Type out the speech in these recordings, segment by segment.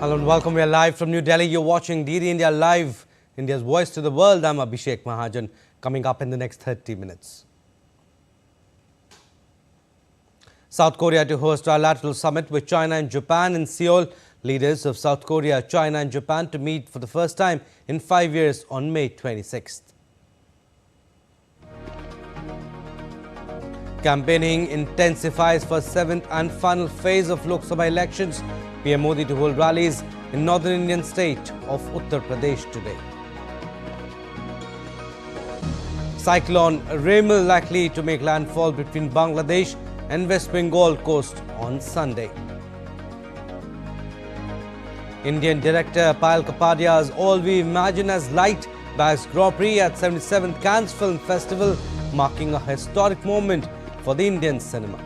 Hello and welcome. We are live from New Delhi. You're watching DD India Live, India's voice to the world. I'm Abhishek Mahajan. Coming up in the next 30 minutes. South Korea to host Trilateral summit with China and Japan in Seoul. Leaders of South Korea, China and Japan to meet for the first time in 5 years on May 26th. Campaigning intensifies for 7th and final phase of Lok Sabha elections. PM Modi to hold rallies in northern Indian state of Uttar Pradesh today. Cyclone Remal likely to make landfall between Bangladesh and West Bengal coast on Sunday. Indian director Payal Kapadia's All We Imagine as Light bags Grand Prix at 77th Cannes Film Festival, marking a historic moment for the Indian cinema.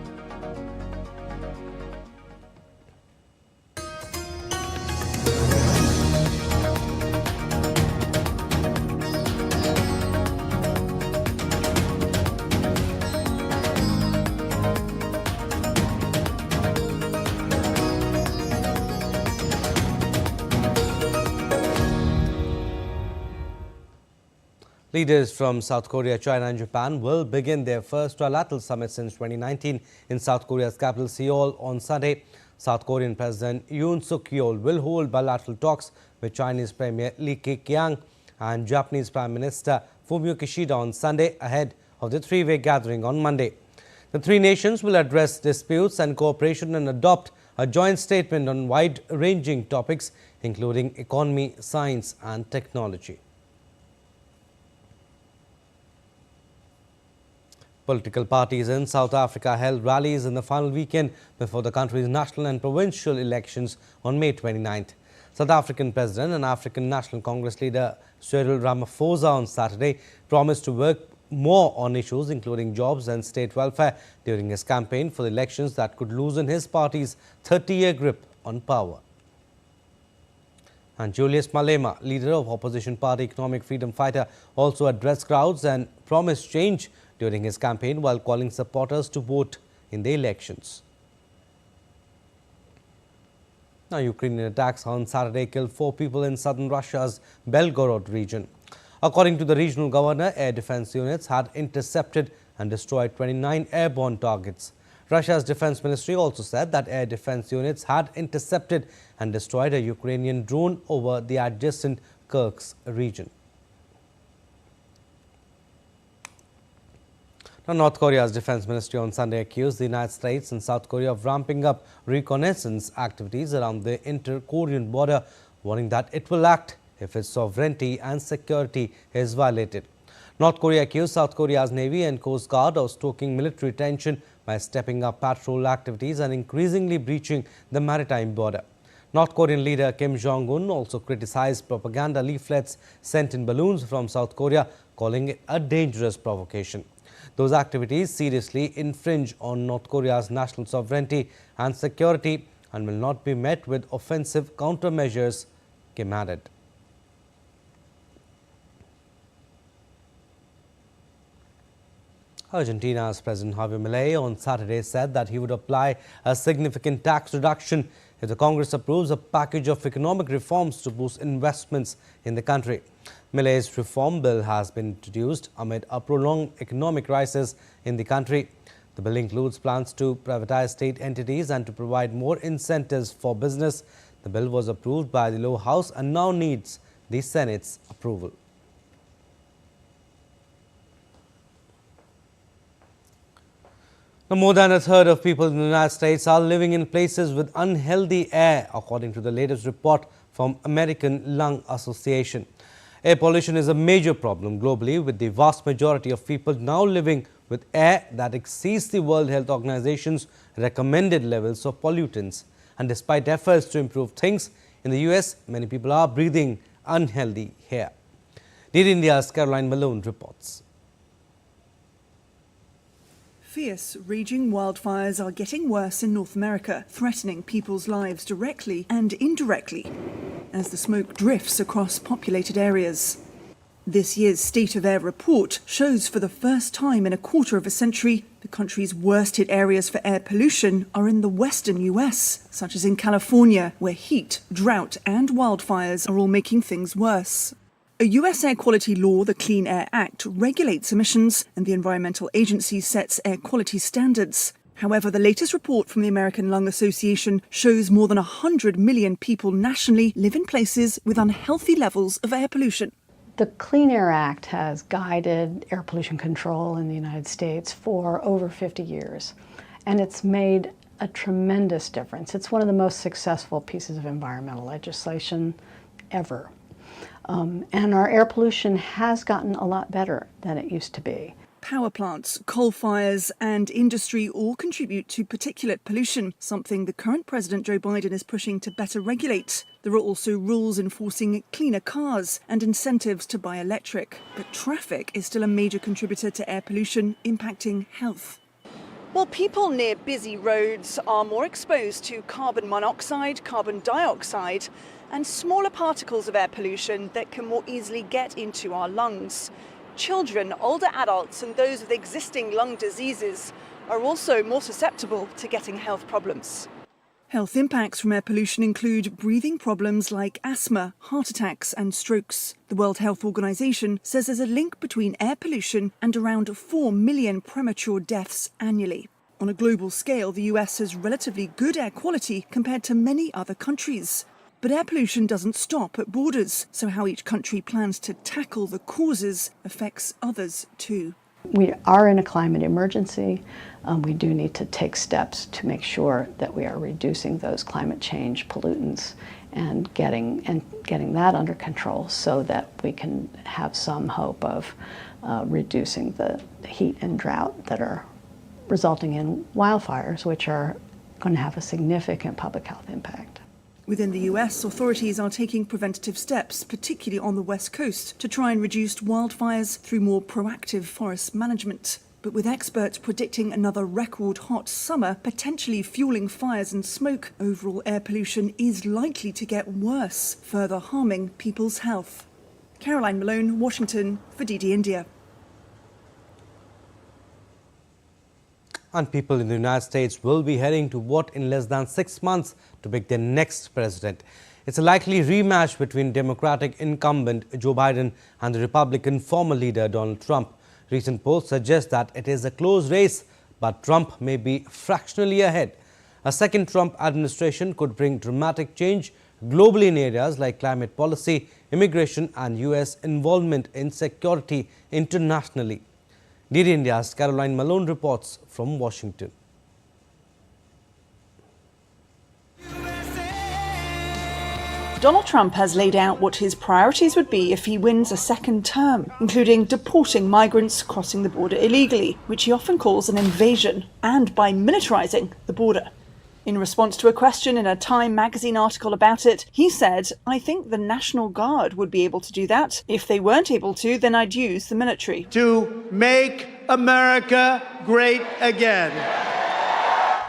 Leaders from South Korea, China and Japan will begin their first trilateral summit since 2019 in South Korea's capital Seoul on Sunday. South Korean President Yoon Suk-yeol will hold bilateral talks with Chinese Premier Li Keqiang and Japanese Prime Minister Fumio Kishida on Sunday ahead of the three-way gathering on Monday. The three nations will address disputes and cooperation and adopt a joint statement on wide-ranging topics including economy, science and technology. Political parties in South Africa held rallies in the final weekend before the country's national and provincial elections on May 29th. South African President and African National Congress leader Cyril Ramaphosa on Saturday promised to work more on issues including jobs and state welfare during his campaign for the elections that could loosen his party's 30-year grip on power. And Julius Malema, leader of opposition party Economic Freedom Fighter, also addressed crowds and promised change during his campaign while calling supporters to vote in the elections. Now, Ukrainian attacks on Saturday killed 4 people in southern Russia's Belgorod region. According to the regional governor, air defense units had intercepted and destroyed 29 airborne targets. Russia's defense ministry also said that air defense units had intercepted and destroyed a Ukrainian drone over the adjacent Kursk region. Now, North Korea's defense ministry on Sunday accused the United States and South Korea of ramping up reconnaissance activities around the inter-Korean border, warning that it will act if its sovereignty and security is violated. North Korea accused South Korea's Navy and Coast Guard of stoking military tension by stepping up patrol activities and increasingly breaching the maritime border. North Korean leader Kim Jong-un also criticized propaganda leaflets sent in balloons from South Korea, calling it a dangerous provocation. Those activities seriously infringe on North Korea's national sovereignty and security and will not be met with offensive countermeasures, Kim added. Argentina's President Javier Milei on Saturday said that he would apply a significant tax reduction if the Congress approves a package of economic reforms to boost investments in the country. Milei's reform bill has been introduced amid a prolonged economic crisis in the country. The bill includes plans to privatize state entities and to provide more incentives for business. The bill was approved by the lower house and now needs the Senate's approval. Now, more than a third of people in the United States are living in places with unhealthy air, according to the latest report from American Lung Association. Air pollution is a major problem globally, with the vast majority of people now living with air that exceeds the World Health Organization's recommended levels of pollutants. And despite efforts to improve things, in the US, many people are breathing unhealthy air. DD India's Caroline Malone reports. Fierce, raging wildfires are getting worse in North America, threatening people's lives directly and indirectly as the smoke drifts across populated areas. This year's State of Air report shows for the first time in a quarter of a century, the country's worst hit areas for air pollution are in the western US, such as in California, where heat, drought and wildfires are all making things worse. A US air quality law, the Clean Air Act, regulates emissions, and the environmental agency sets air quality standards. However, the latest report from the American Lung Association shows more than 100 million people nationally live in places with unhealthy levels of air pollution. The Clean Air Act has guided air pollution control in the United States for over 50 years, and it's made a tremendous difference. It's one of the most successful pieces of environmental legislation ever. And our air pollution has gotten a lot better than it used to be. Power plants, coal fires and industry all contribute to particulate pollution, something the current President Joe Biden is pushing to better regulate. There are also rules enforcing cleaner cars and incentives to buy electric. But traffic is still a major contributor to air pollution, impacting health. Well, people near busy roads are more exposed to carbon monoxide, carbon dioxide, and smaller particles of air pollution that can more easily get into our lungs. Children, older adults and those with existing lung diseases are also more susceptible to getting health problems. Health impacts from air pollution include breathing problems like asthma, heart attacks and strokes. The World Health Organization says there's a link between air pollution and around 4 million premature deaths annually. On a global scale, the US has relatively good air quality compared to many other countries. But air pollution doesn't stop at borders, so how each country plans to tackle the causes affects others too. We are in a climate emergency. We do need to take steps to make sure that we are reducing those climate change pollutants and getting that under control so that we can have some hope of reducing the heat and drought that are resulting in wildfires, which are going to have a significant public health impact. Within the US, authorities are taking preventative steps, particularly on the West Coast, to try and reduce wildfires through more proactive forest management. But with experts predicting another record hot summer, potentially fueling fires and smoke, overall air pollution is likely to get worse, further harming people's health. Caroline Malone, Washington, for DD India. And people in the United States will be heading to vote in less than 6 months to pick their next president. It's a likely rematch between Democratic incumbent Joe Biden and the Republican former leader Donald Trump. Recent polls suggest that it is a close race, but Trump may be fractionally ahead. A second Trump administration could bring dramatic change globally in areas like climate policy, immigration and US involvement in security internationally. DD India's Caroline Malone reports from Washington. Donald Trump has laid out what his priorities would be if he wins a second term, including deporting migrants crossing the border illegally, which he often calls an invasion, and by militarizing the border. In response to a question in a Time magazine article about it, he said, "I think the National Guard would be able to do that. If they weren't able to, then I'd use the military." To make America great again.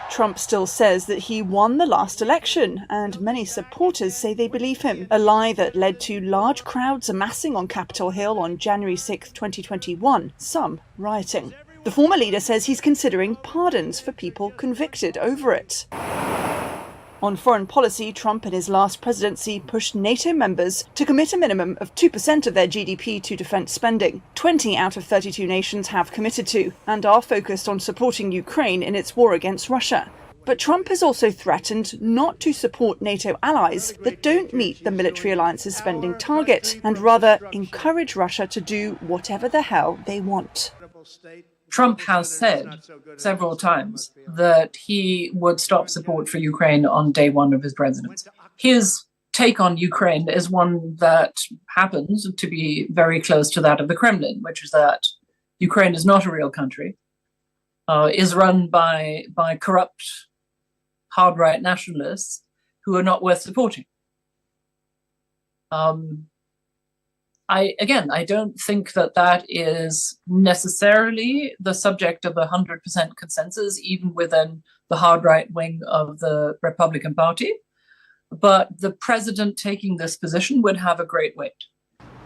Trump still says that he won the last election, and many supporters say they believe him, a lie that led to large crowds amassing on Capitol Hill on January 6, 2021, some rioting. The former leader says he's considering pardons for people convicted over it. On foreign policy, Trump in his last presidency pushed NATO members to commit a minimum of 2% of their GDP to defence spending. 20 out of 32 nations have committed to, and are focused on supporting Ukraine in its war against Russia. But Trump has also threatened not to support NATO allies that don't meet the military alliance's spending target, and rather encourage Russia to do whatever the hell they want. Trump has said several times that he would stop support for Ukraine on day one of his presidency. His take on Ukraine is one that happens to be very close to that of the Kremlin, which is that Ukraine is not a real country, is run by corrupt, hard-right nationalists who are not worth supporting. I don't think that is necessarily the subject of 100% consensus, even within the hard right wing of the Republican Party. But the president taking this position would have a great weight.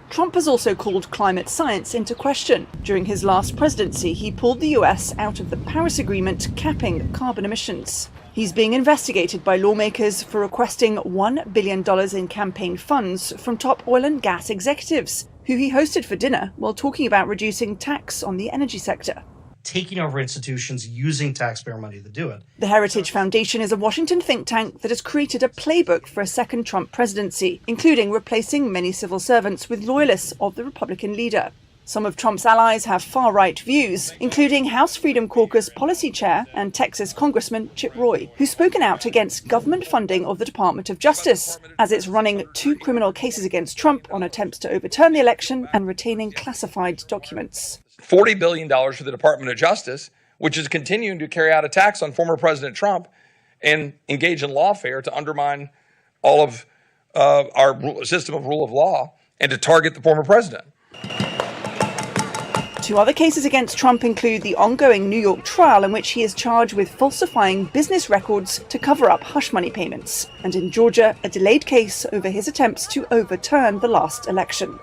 Trump has also called climate science into question. During his last presidency, he pulled the US out of the Paris Agreement capping carbon emissions. He's being investigated by lawmakers for requesting $1 billion in campaign funds from top oil and gas executives, who he hosted for dinner while talking about reducing tax on the energy sector. Taking over institutions using taxpayer money to do it. The Heritage Foundation is a Washington think tank that has created a playbook for a second Trump presidency, including replacing many civil servants with loyalists of the Republican leader. Some of Trump's allies have far-right views, including House Freedom Caucus policy chair and Texas Congressman Chip Roy, who's spoken out against government funding of the Department of Justice, as it's running 2 criminal cases against Trump on attempts to overturn the election and retaining classified documents. $40 billion for the Department of Justice, which is continuing to carry out attacks on former President Trump and engage in lawfare to undermine all of our system of rule of law and to target the former president. 2 other cases against Trump include the ongoing New York trial in which he is charged with falsifying business records to cover up hush money payments, and in Georgia, a delayed case over his attempts to overturn the last election.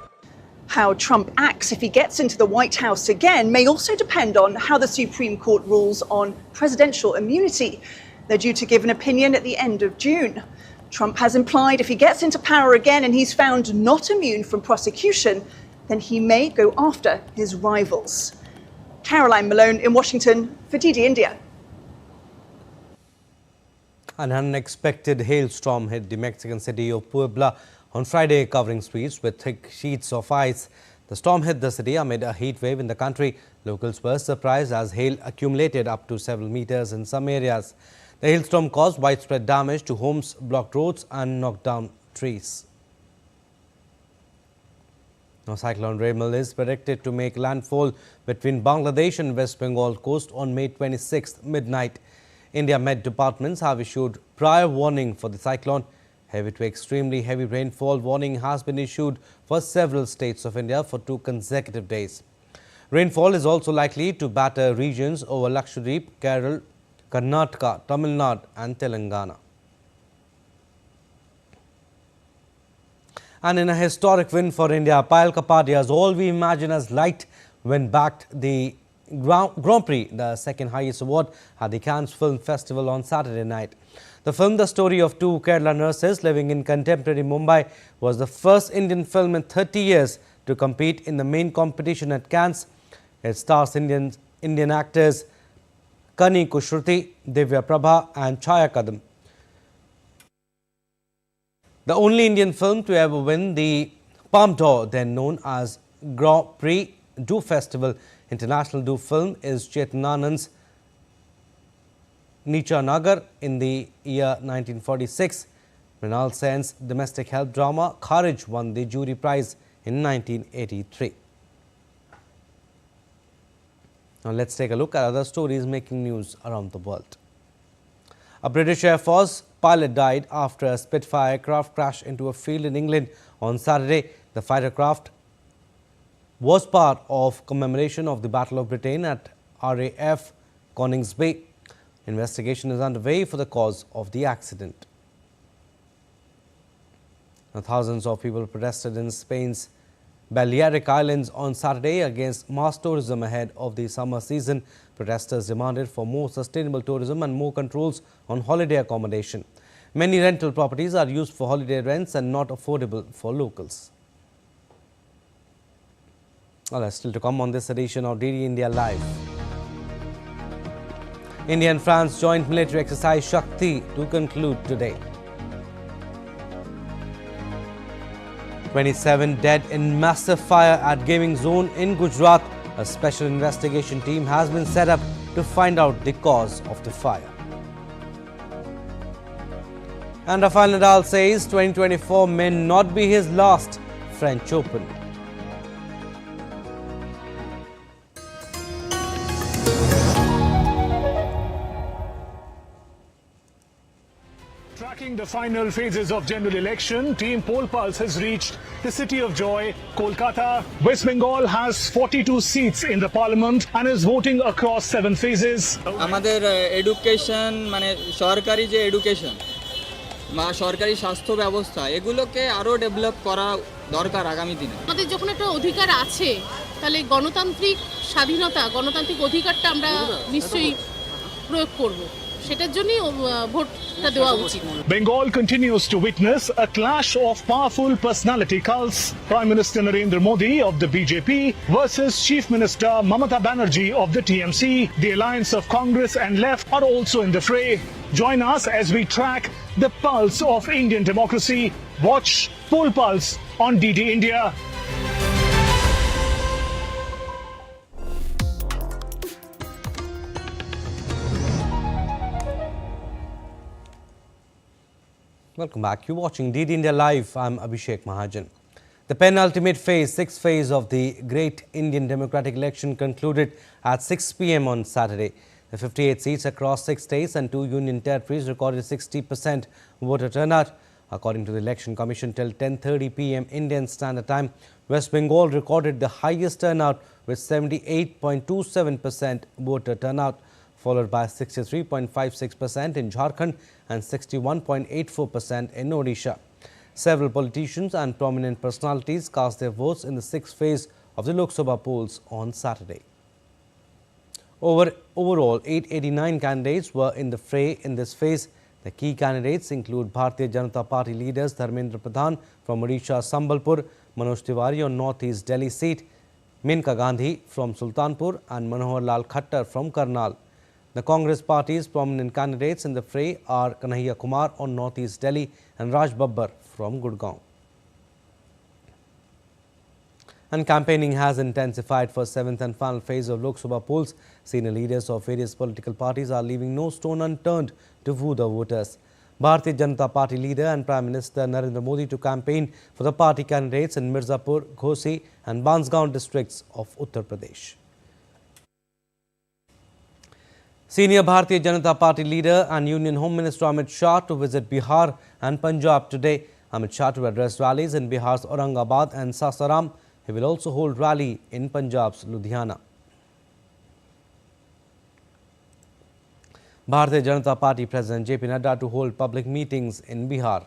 How Trump acts if he gets into the White House again may also depend on how the Supreme Court rules on presidential immunity. They're due to give an opinion at the end of June. Trump has implied if he gets into power again and he's found not immune from prosecution, then he may go after his rivals. Caroline Malone in Washington for DD India. An unexpected hailstorm hit the Mexican city of Puebla on Friday, covering streets with thick sheets of ice. The storm hit the city amid a heat wave in the country. Locals were surprised as hail accumulated up to several meters in some areas. The hailstorm caused widespread damage to homes, blocked roads and knocked down trees. Now, Cyclone Remal is predicted to make landfall between Bangladesh and West Bengal coast on May 26th midnight. India Met departments have issued prior warning for the cyclone. Heavy to extremely heavy rainfall warning has been issued for several states of India for 2 consecutive days. Rainfall is also likely to batter regions over Lakshadweep, Kerala, Karnataka, Tamil Nadu and Telangana. And in a historic win for India, Payal Kapadia's All We Imagine as Light win backed the Grand Prix, the second highest award, at the Cannes Film Festival on Saturday night. The film, the story of 2 Kerala nurses living in contemporary Mumbai, was the first Indian film in 30 years to compete in the main competition at Cannes. It stars Indian actors Kani Kushruti, Divya Prabha and Chaya Kadam. The only Indian film to ever win the Palme d'Or, then known as Grand Prix Du Festival International du Film, is Chetan Anand's Nicha Nagar in the year 1946. Mrinal Sen's domestic help drama Kharij won the jury prize in 1983. Now let's take a look at other stories making news around the world. A British Air Force pilot died after a Spitfire aircraft crashed into a field in England on Saturday. The fighter craft was part of commemoration of the Battle of Britain at RAF Coningsby. Investigation is underway for the cause of the accident. Now, thousands of people protested in Spain's Balearic Islands on Saturday against mass tourism ahead of the summer season. Protesters demanded for more sustainable tourism and more controls on holiday accommodation. Many rental properties are used for holiday rents and not affordable for locals. Well, that's still to come on this edition of DD India Live. India and France joint military exercise Shakti to conclude today. 27 dead in massive fire at gaming zone in Gujarat. A special investigation team has been set up to find out the cause of the fire. And Rafael Nadal says 2024 may not be his last French Open. Tracking the final phases of general election, Team Poll Pulse has reached the City of Joy, Kolkata. West Bengal has 42 seats in the parliament and is voting across 7 phases. আমাদের education মানে সরকারি যে education বা সরকারি স্বাস্থ্য ব্যবস্থা এগুলোকে আরো ডেভেলপ করা দরকার আগামী দিনে। আমাদের যখন একটা অধিকার আছে তাহলে গণতান্ত্রিক স্বাধীনতা গণতান্ত্রিক অধিকারটা আমরা নিশ্চয়ই প্রয়োগ করব সেটার জন্যই ভোটটা দেওয়া উচিত। Bengal continues to witness a clash of powerful personality cults. Prime Minister Narendra Modi of the BJP versus Chief Minister Mamata Banerjee of the TMC. The alliance of Congress and left are also in the fray. Join us as we track the pulse of Indian democracy. Watch Poll Pulse on DD India. Welcome back. You're watching DD India Live. I'm Abhishek Mahajan. The penultimate phase, sixth phase of the Great Indian Democratic Election concluded at 6 p.m. on Saturday. The 58 seats across 6 states and 2 union territories recorded 60% voter turnout. According to the Election Commission, till 10:30 p.m. Indian Standard Time, West Bengal recorded the highest turnout with 78.27% voter turnout, followed by 63.56% in Jharkhand and 61.84% in Odisha. Several politicians and prominent personalities cast their votes in the sixth phase of the Lok Sabha polls on Saturday. Overall, 889 candidates were in the fray in this phase. The key candidates include Bharatiya Janata Party leaders Dharmendra Pradhan from Odisha Sambalpur, Manoj Tiwari on North East Delhi seat, Menka Gandhi from Sultanpur and Manohar Lal Khattar from Karnal. The Congress party's prominent candidates in the fray are Kanhaiya Kumar on North East Delhi and Raj Babbar from Gurgaon. And campaigning has intensified for 7th and final phase of Lok Sabha polls. Senior leaders of various political parties are leaving no stone unturned to woo the voters. Bharatiya Janata Party leader and Prime Minister Narendra Modi to campaign for the party candidates in Mirzapur, Ghosi and Bansgaon districts of Uttar Pradesh. Senior Bharatiya Janata Party leader and Union Home Minister Amit Shah to visit Bihar and Punjab today. Amit Shah to address rallies in Bihar's Aurangabad and Sasaram. He will also hold rally in Punjab's Ludhiana. Bharatiya Janata Party President JP Nadda to hold public meetings in Bihar.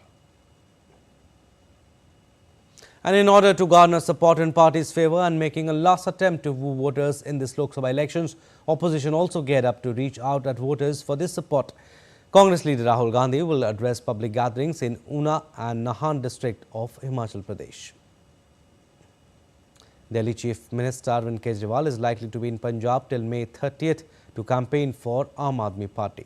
And in order to garner support in party's favour and making a last attempt to woo voters in this Lok Sabha elections, opposition also geared up to reach out at voters for this support. Congress leader Rahul Gandhi will address public gatherings in Una and Nahan district of Himachal Pradesh. Delhi Chief Minister Arvind Kejriwal is likely to be in Punjab till May 30th to campaign for Aam Aadmi Party.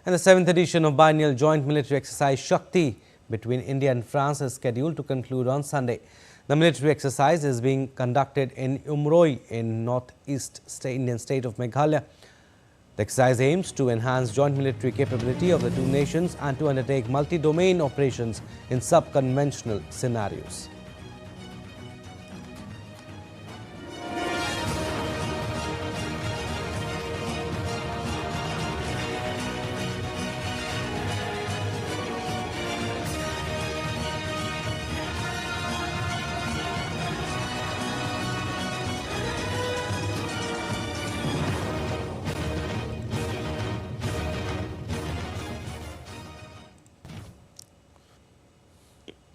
And the 7th edition of biennial joint military exercise Shakti between India and France is scheduled to conclude on Sunday. The military exercise is being conducted in Umroi in northeast Indian state of Meghalaya. The exercise aims to enhance joint military capability of the two nations and to undertake multi-domain operations in sub-conventional scenarios.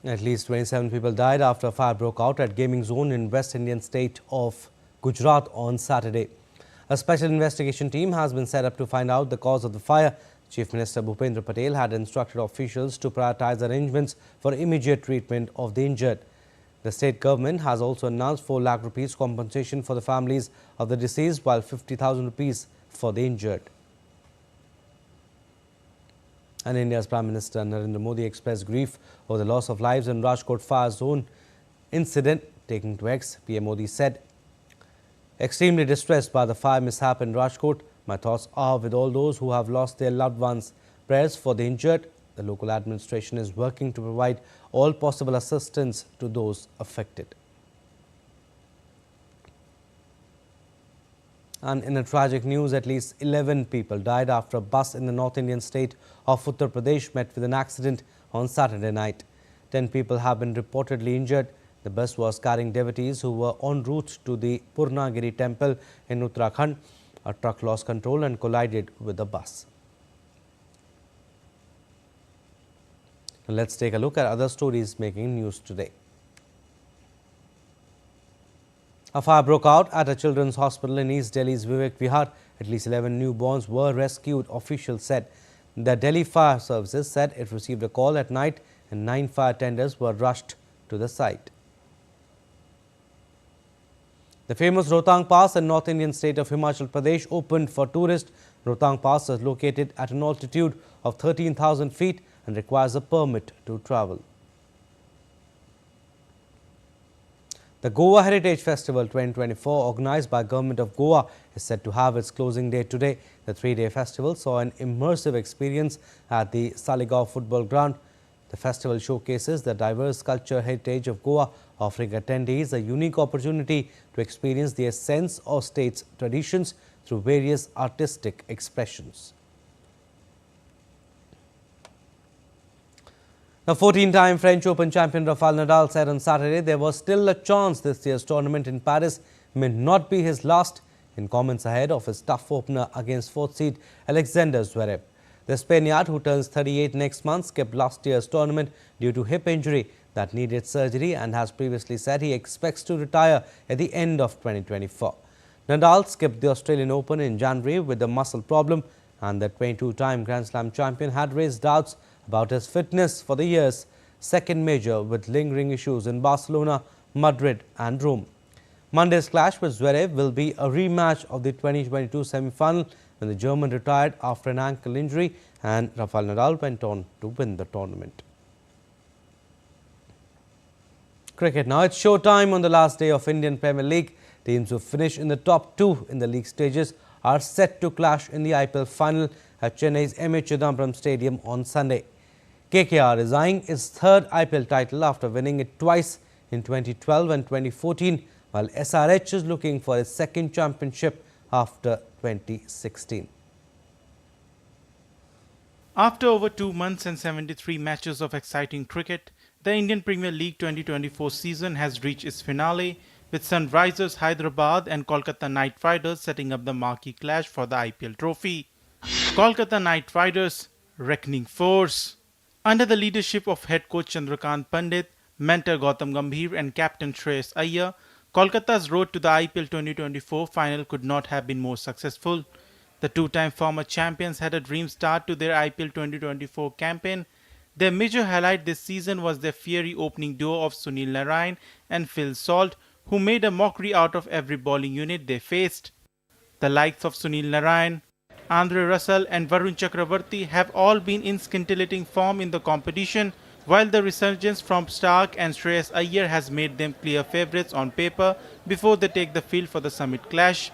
At least 27 people died after a fire broke out at gaming zone in West Indian state of Gujarat on Saturday. A special investigation team has been set up to find out the cause of the fire. Chief Minister Bhupendra Patel had instructed officials to prioritize arrangements for immediate treatment of the injured. The state government has also announced 4 lakh rupees compensation for the families of the deceased, while 50,000 rupees for the injured. And India's Prime Minister Narendra Modi expressed grief over the loss of lives in Rajkot fire zone incident. Taking to X, PM Modi said, "Extremely distressed by the fire mishap in Rajkot. My thoughts are with all those who have lost their loved ones. Prayers for the injured. The local administration is working to provide all possible assistance to those affected." And in a tragic news, at least 11 people died after a bus in the North Indian state of Uttar Pradesh met with an accident on Saturday night. 10 people have been reportedly injured. The bus was carrying devotees who were en route to the Purnagiri temple in Uttarakhand. A truck lost control and collided with the bus. Let's take a look at other stories making news today. A fire broke out at a children's hospital in East Delhi's Vivek Vihar. At least 11 newborns were rescued, officials said. The Delhi Fire Services said it received a call at night and 9 fire tenders were rushed to the site. The famous Rohtang Pass in North Indian state of Himachal Pradesh opened for tourists. Rohtang Pass is located at an altitude of 13,000 feet and requires a permit to travel. The Goa Heritage Festival 2024, organized by Government of Goa, is set to have its closing day today. The 3-day festival saw an immersive experience at the Saligaon football ground. The festival showcases the diverse culture heritage of Goa, offering attendees a unique opportunity to experience the essence of state's traditions through various artistic expressions. The 14-time French Open champion Rafael Nadal said on Saturday there was still a chance this year's tournament in Paris may not be his last, in comments ahead of his tough opener against 4th seed Alexander Zverev. The Spaniard, who turns 38 next month, skipped last year's tournament due to hip injury that needed surgery and has previously said he expects to retire at the end of 2024. Nadal skipped the Australian Open in January with a muscle problem, and the 22-time Grand Slam champion had raised doubts about his fitness for the year's second major, with lingering issues in Barcelona, Madrid and Rome. Monday's clash with Zverev will be a rematch of the 2022 semi-final when the German retired after an ankle injury and Rafael Nadal went on to win the tournament. Cricket now. It's showtime on the last day of Indian Premier League. Teams who finish in the top 2 in the league stages are set to clash in the IPL final at Chennai's M.A. Chidambaram Stadium on Sunday. KKR is eyeing its third IPL title after winning it twice in 2012 and 2014, while SRH is looking for its second championship after 2016. After over 2 months and 73 matches of exciting cricket, the Indian Premier League 2024 season has reached its finale, with Sunrisers Hyderabad and Kolkata Knight Riders setting up the marquee clash for the IPL trophy. Kolkata Knight Riders, reckoning force. Under the leadership of head coach Chandrakant Pandit, mentor Gautam Gambhir and captain Shreyas Iyer, Kolkata's road to the IPL 2024 final could not have been more successful. The two-time former champions had a dream start to their IPL 2024 campaign. Their major highlight this season was their fiery opening duo of Sunil Narine and Phil Salt, who made a mockery out of every bowling unit they faced. The likes of Sunil Narine, Andre Russell and Varun Chakravarti have all been in scintillating form in the competition, while the resurgence from Stark and Shreyas Iyer has made them clear favourites on paper before they take the field for the summit clash.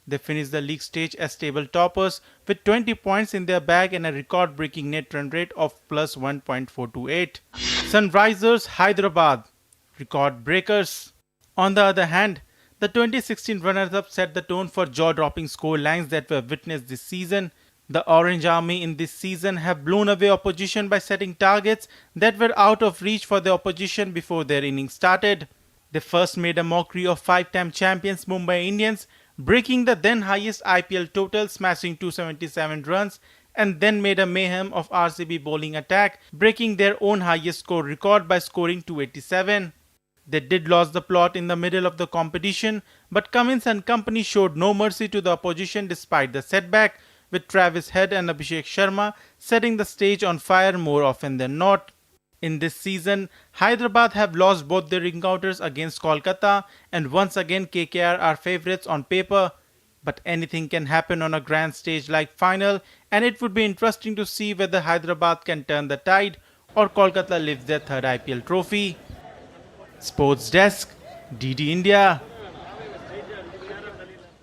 They finished the league stage as table toppers with 20 points in their bag and a record-breaking net run rate of plus 1.428. Sunrisers Hyderabad, record breakers. On the other hand, the 2016 runners-up set the tone for jaw-dropping score lines that were witnessed this season. The Orange Army in this season have blown away opposition by setting targets that were out of reach for the opposition before their innings started. They first made a mockery of 5-time champions Mumbai Indians, breaking the then highest IPL total, smashing 277 runs, and then made a mayhem of RCB bowling attack, breaking their own highest score record by scoring 287. They did lose the plot in the middle of the competition, but Cummins and company showed no mercy to the opposition despite the setback, with Travis Head and Abhishek Sharma setting the stage on fire more often than not. In this season, Hyderabad have lost both their encounters against Kolkata, and once again KKR are favourites on paper. But anything can happen on a grand stage like final, and it would be interesting to see whether Hyderabad can turn the tide or Kolkata lifts their third IPL trophy. Sports Desk, DD India.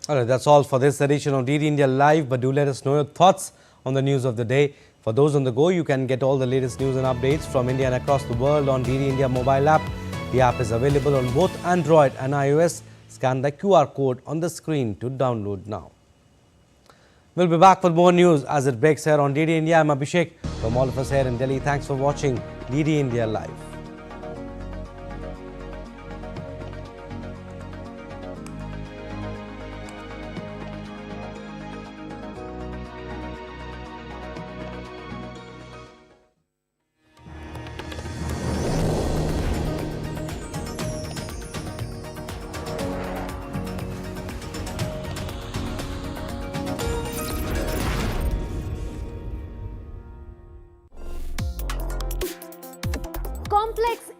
Alright, that's all for this edition of DD India Live, but do let us know your thoughts on the news of the day. For those on the go, you can get all the latest news and updates from India and across the world on DD India mobile app. The app is available on both Android and iOS. Scan the QR code on the screen to download now. We'll be back with more news as it breaks here on DD India. I'm Abhishek. From all of us here in Delhi, thanks for watching DD India Live. complex